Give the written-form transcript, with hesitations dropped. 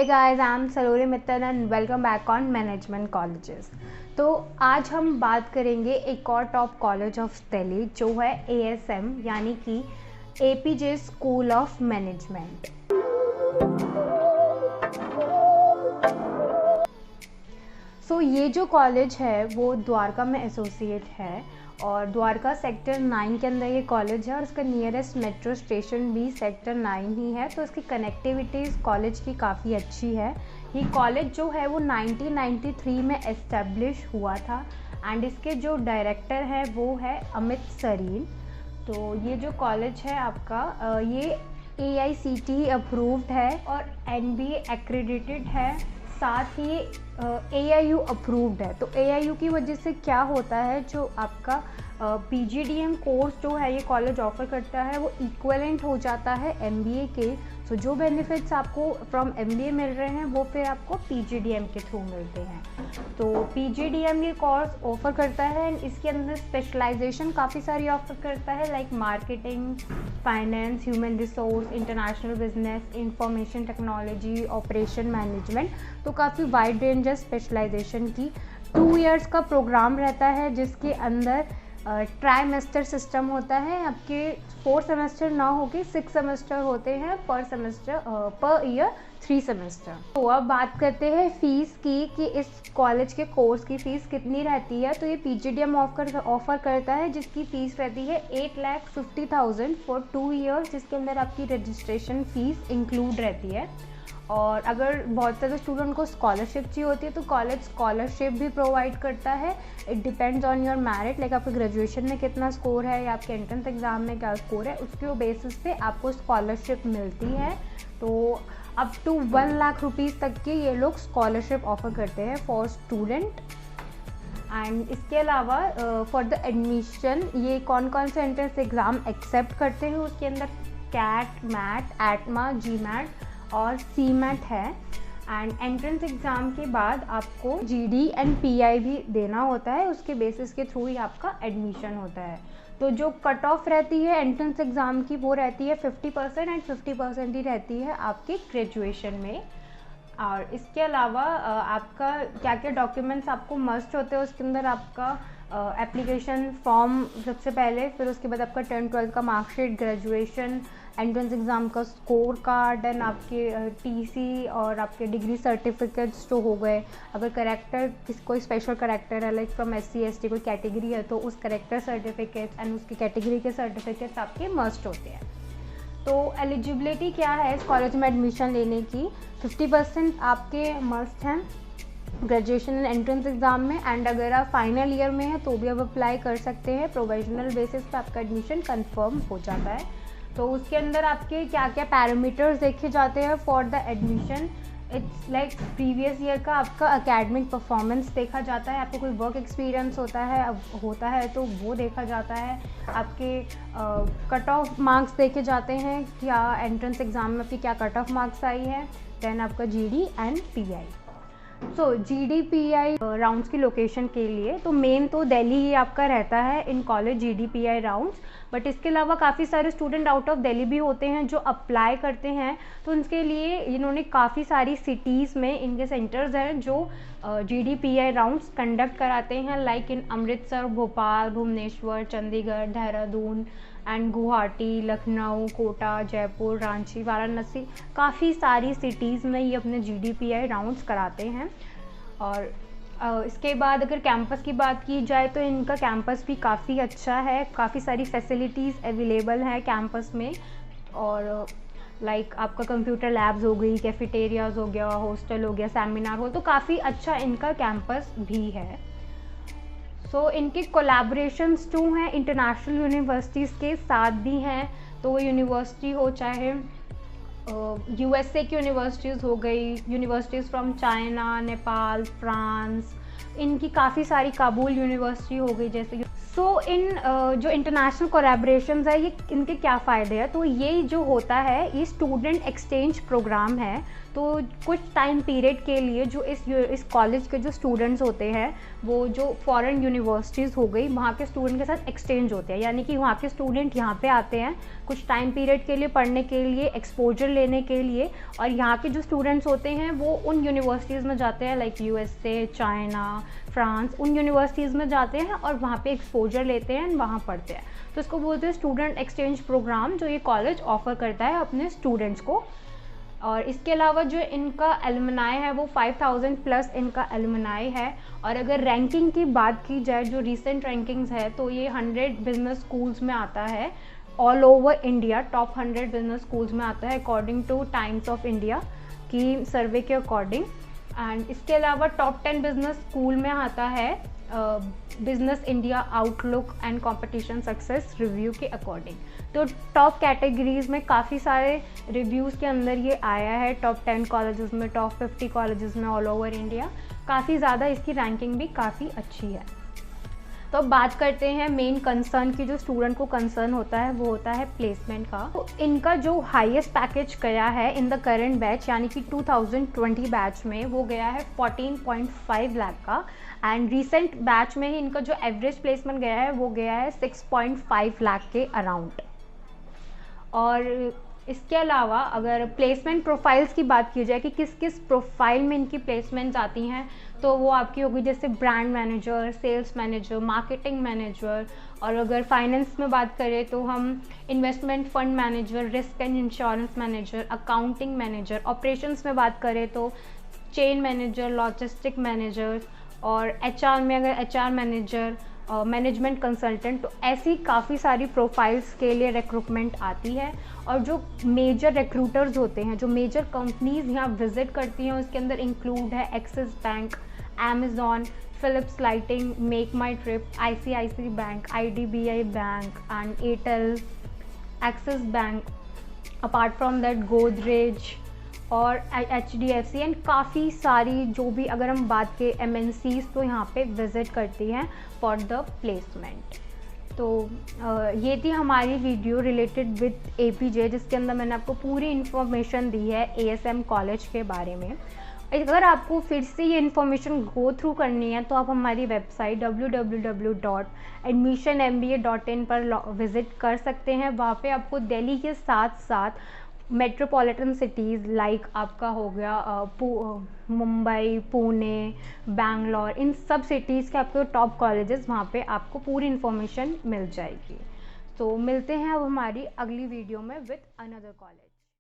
Hey guys, I'm Salori Mittal and welcome back on Management Colleges। तो आज हम बात करेंगे एक और टॉप कॉलेज ऑफ दिल्ली जो है ASM यानी कि APJ स्कूल ऑफ मैनेजमेंट। ये जो कॉलेज है वो द्वारका में एसोसिएट है और द्वारका सेक्टर 9 के अंदर ये कॉलेज है और इसका नियरेस्ट मेट्रो स्टेशन भी सेक्टर 9 ही है। तो इसकी कनेक्टिविटीज़ कॉलेज की काफ़ी अच्छी है। ये कॉलेज जो है वो 1993 में एस्टेब्लिश हुआ था एंड इसके जो डायरेक्टर है वो है अमित सरीन। तो ये जो कॉलेज है आपका ये AICTE अप्रूव्ड है और NBA एक्रेडिटेड है, साथ ही AIU अप्रूव्ड है। तो AIU की वजह से क्या होता है, जो आपका PGDM कोर्स जो है ये कॉलेज ऑफर करता है वो इक्वलेंट हो जाता है MBA के। तो जो बेनिफिट्स आपको फ्रॉम MBA मिल रहे हैं वो फिर आपको PGDM के थ्रू मिलते हैं। तो PGDM ये कोर्स ऑफर करता है एंड इसके अंदर स्पेशलाइजेशन काफ़ी सारी ऑफर करता है, like marketing, finance, human resource, international business, information technology, operation management. तो काफ़ी वाइड रेंज है स्पेशलाइजेशन की। 2 इयर्स का प्रोग्राम रहता है जिसके अंदर ट्राइमेस्टर सिस्टम होता है। आपके 4 सेमेस्टर ना होके 6 सेमेस्टर होते हैं पर ईयर 3 सेमेस्टर। तो अब बात करते हैं फ़ीस की कि इस कॉलेज के कोर्स की फ़ीस कितनी रहती है। तो ये PGDM ऑफ़र करता है जिसकी फ़ीस रहती है 8,50,000 फॉर 2 ईयर्स, जिसके अंदर आपकी रजिस्ट्रेशन फ़ीस इंक्लूड रहती है। और अगर बहुत ज़्यादा स्टूडेंट को स्कॉलरशिप चाहिए होती है तो कॉलेज स्कॉलरशिप भी प्रोवाइड करता है। It depends on your merit, like आपके ग्रेजुएशन में कितना स्कोर है या आपके एंट्रेंस एग्ज़ाम में क्या स्कोर है, उसके बेसिस पे आपको स्कॉलरशिप मिलती है। तो अप टू 1 लाख रुपीज़ तक के ये लोग स्कॉलरशिप ऑफर करते हैं फॉर स्टूडेंट। एंड इसके अलावा फॉर द एडमिशन ये कौन कौन से एंट्रेंस एग्ज़ाम एक्सेप्ट करते हैं, उसके अंदर कैट, मैट, एटमा, GMAT और CMAT है। एंड एंट्रेंस एग्ज़ाम के बाद आपको GD एंड PI भी देना होता है, उसके बेसिस के थ्रू ही आपका एडमिशन होता है। तो जो कट ऑफ रहती है एंट्रेंस एग्ज़ाम की वो रहती है 50% एंड 50% ही रहती है आपके ग्रेजुएशन में। और इसके अलावा आपका क्या क्या डॉक्यूमेंट्स आपको मस्ट होते हैं, उसके अंदर आपका एप्लीकेशन फॉर्म सबसे पहले, फिर उसके बाद आपका 10th-12th का मार्कशीट, ग्रेजुएशन, एंट्रेंस एग्ज़ाम का स्कोर कार्ड एंड आपके TC और आपके डिग्री सर्टिफिकेट्स जो हो गए। अगर करेक्टर कोई स्पेशल करेक्टर है, लाइक फ्रॉम SC ST कोई कैटेगरी है तो उस करेक्टर सर्टिफिकेट्स एंड उसकी कैटेगरी के सर्टिफिकेट्स आपके मस्ट होते हैं। तो एलिजिबिलिटी क्या है इस कॉलेज में एडमिशन लेने की, 50% आपके मस्ट हैं ग्रेजुएशन एंड एंट्रेंस एग्ज़ाम में। एंड अगर आप फाइनल ईयर में हैं तो भी आप अप्लाई कर सकते हैं, प्रोविजनल बेसिस पे आपका एडमिशन कंफर्म हो जाता है। तो उसके अंदर आपके क्या क्या पैरामीटर्स देखे जाते हैं for the admission. It's like previous year का आपका एकेडमिक परफॉर्मेंस देखा जाता है, आपको कोई वर्क एक्सपीरियंस होता है तो वो देखा जाता है, आपके कट ऑफ मार्क्स देखे जाते हैं, क्या एंट्रेंस एग्ज़ाम में आपकी क्या कट ऑफ मार्क्स आई है, देन आपका GD and PI। So GD PI rounds की लोकेशन के लिए तो मेन तो दिल्ली ही आपका रहता है in college GD PI rounds, but इसके अलावा काफ़ी सारे स्टूडेंट आउट ऑफ दिल्ली भी होते हैं जो अप्लाई करते हैं। तो उनके लिए इन्होंने काफ़ी सारी सिटीज़ में इनके सेंटर्स हैं जो GD PI राउंड्स कंडक्ट कराते हैं, like in Amritsar, Bhopal, Bhubaneswar, Chandigarh, Dehradun and Guwahati, Lucknow, Kota, Jaipur, Ranchi, Varanasi, काफ़ी सारी सिटीज़ में ये अपने GD PI राउंड्स कराते हैं। और इसके बाद अगर कैंपस की बात की जाए तो इनका कैंपस भी काफ़ी अच्छा है, काफ़ी सारी फैसिलिटीज़ अवेलेबल हैं कैंपस में। और लाइक आपका कंप्यूटर लैब्स हो गई, कैफेटेरियाज़ हो गया, हॉस्टल हो गया, सेमिनार हॉल, तो काफ़ी अच्छा इनका कैंपस भी है। सो इनके कोलैबोरेशंस जो हैं इंटरनेशनल यूनिवर्सिटीज़ के साथ भी हैं, तो वो यूनिवर्सिटी हो चाहे USA की यूनिवर्सिटीज़ हो गई, universities from China, Nepal, France, इनकी काफ़ी सारी, काबुल यूनिवर्सिटी हो गई जैसे। इन जो इंटरनेशनल कोलैबोरेशंस है ये इनके क्या फ़ायदे हैं, तो ये जो होता है ये स्टूडेंट एक्सचेंज प्रोग्राम है। तो कुछ टाइम पीरियड के लिए जो इस कॉलेज के जो स्टूडेंट्स होते हैं वो जो फॉरेन यूनिवर्सिटीज़ हो गई वहाँ के स्टूडेंट के साथ एक्सचेंज होते हैं, यानी कि वहाँ के स्टूडेंट यहाँ पे आते हैं कुछ टाइम पीरियड के लिए पढ़ने के लिए, एक्सपोजर लेने के लिए, और यहाँ के जो स्टूडेंट्स होते हैं वो उन यूनिवर्सिटीज़ में जाते हैं लाइक USA, चाइना, फ्रांस, उन यूनिवर्सिटीज़ में जाते हैं और वहाँ पे एक्सपोजर लेते हैं, वहाँ पढ़ते हैं। तो इसको बोलते हैं स्टूडेंट एक्सचेंज प्रोग्राम, जो ये कॉलेज ऑफ़र करता है अपने स्टूडेंट्स को। और इसके अलावा जो इनका एलुमनाई है वो 5000 प्लस इनका एलुमनाई है। और अगर रैंकिंग की बात की जाए, जो रीसेंट रैंकिंग्स है, तो ये 100 बिजनेस स्कूल्स में आता है all over India, top 100 business schools में आता है according two times of India की सर्वे के अकॉर्डिंग। एंड इसके अलावा टॉप 10 बिजनेस स्कूल में आता है business India outlook and competition success review के अकॉर्डिंग। तो टॉप कैटेगरीज में काफ़ी सारे रिव्यूज़ के अंदर ये आया है, टॉप 10 कॉलेजेस में, टॉप 50 कॉलेजेस में ऑल ओवर इंडिया, काफ़ी ज़्यादा इसकी रैंकिंग भी काफ़ी अच्छी है। तो अब बात करते हैं मेन कंसर्न की, जो स्टूडेंट को कंसर्न होता है वो होता है प्लेसमेंट का। तो इनका जो हाईएस्ट पैकेज गया है इन द करंट बैच, यानी कि 2020 बैच में, वो गया है 14.5 लाख का। एंड रिसेंट बैच में ही इनका जो एवरेज प्लेसमेंट गया है वो गया है 6.5 लाख के अराउंड। और इसके अलावा अगर प्लेसमेंट प्रोफाइल्स की बात की जाए कि किस किस प्रोफाइल में इनकी प्लेसमेंट्स आती हैं, तो वो आपकी होगी जैसे brand manager, sales manager, marketing manager. और अगर फाइनेंस में बात करें तो हम investment fund manager, risk and insurance manager, accounting manager. Operations में बात करें तो चेन मैनेजर, लॉजिस्टिक मैनेजर, और HR में अगर HR मैनेजर, मैनेजमेंट कंसल्टेंट। तो ऐसी काफ़ी सारी प्रोफाइल्स के लिए रिक्रूटमेंट आती है। और जो मेजर रिक्रूटर्स होते हैं, जो मेजर कंपनीज यहाँ विजिट करती हैं, उसके अंदर इंक्लूड है Axis bank, Amazon, Philips lighting, make my trip, ICICI bank, IDBI bank and Airtel, Axis bank, apart from that Godrej और HDFC एंड काफ़ी सारी जो भी अगर हम बात के MNCs तो यहाँ पे विज़िट करती हैं फॉर द प्लेसमेंट। तो ये थी हमारी वीडियो रिलेटेड विद APJ, जिसके अंदर मैंने आपको पूरी इन्फॉर्मेशन दी है ASM कॉलेज के बारे में। अगर आपको फिर से ये इन्फॉर्मेशन गो थ्रू करनी है तो आप हमारी वेबसाइट www.admissionmba.in पर विज़िट कर सकते हैं। वहाँ पे आपको दिल्ली के साथ साथ मेट्रोपॉलिटन सिटीज़ लाइक आपका हो गया मुंबई, पुणे, बैंगलोर, इन सब सिटीज़ के आपको टॉप कॉलेजेस, वहाँ पे आपको पूरी इन्फॉर्मेशन मिल जाएगी। तो मिलते हैं अब हमारी अगली वीडियो में विद अनदर कॉलेज।